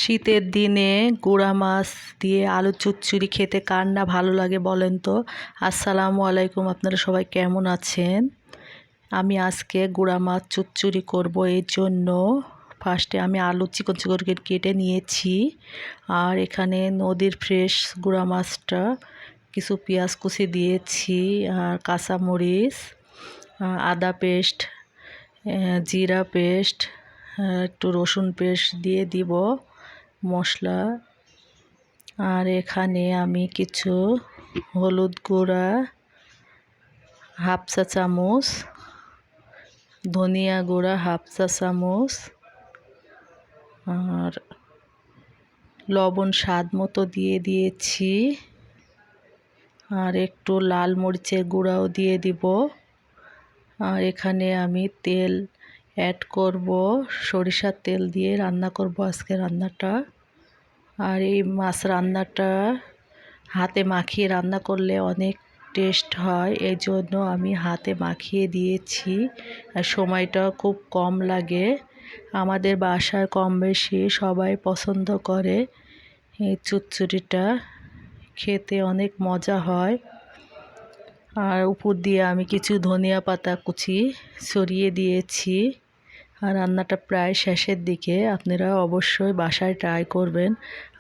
শীতের দিনে গুঁড়া মাছ দিয়ে আলু চচ্চড়ি খেতে কার না ভালো লাগে বলেন তো। আসসালামু আলাইকুম, আপনারা সবাই কেমন আছেন? আমি আজকে গুঁড়া মাছ চচ্চড়ি করব। এর জন্য ফার্স্টে আমি আলু চিকন চিকন করে কেটে নিয়েছি। আর এখানে নদীর ফ্রেশ গুঁড়া মাছটা কিছু পেঁয়াজ কুচি দিয়েছি, আর কাঁচামরিচ, আদা পেস্ট, জিরা পেস্ট, একটু রসুন পেস্ট দিয়ে দিব মশলা। আর এখানে আমি কিছু হলুদ গুঁড়া হাফ চা চামচ, ধনিয়া গুঁড়া হাফ চা চামচ, আর লবণ স্বাদ মতো দিয়ে দিয়েছি। আর একটু লাল মরিচের গুঁড়াও দিয়ে দিব। আর এখানে আমি তেল অ্যাড করব, সরিষার তেল দিয়ে রান্না করব আজকে রান্নাটা। আর এই মাছ রান্নাটা হাতে মাখিয়ে রান্না করলে অনেক টেস্ট হয়, এই জন্য আমি হাতে মাখিয়ে দিয়েছি। আর সময়টা খুব কম লাগে। আমাদের বাসায় কম বেশি সবাই পছন্দ করে এই চচ্চড়িটা, খেতে অনেক মজা হয়। আর উপর দিয়ে আমি কিছু ধনিয়া পাতা কুচি ছড়িয়ে দিয়েছি। আর রান্নাটা প্রায় শেষের দিকে, আপনারা অবশ্যই বাসায় ট্রাই করবেন।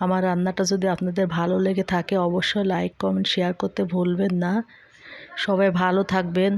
আমার রান্নাটা যদি আপনাদের ভালো লেগে থাকে অবশ্যই লাইক কমেন্ট শেয়ার করতে ভুলবেন না। সবাই ভালো থাকবেন,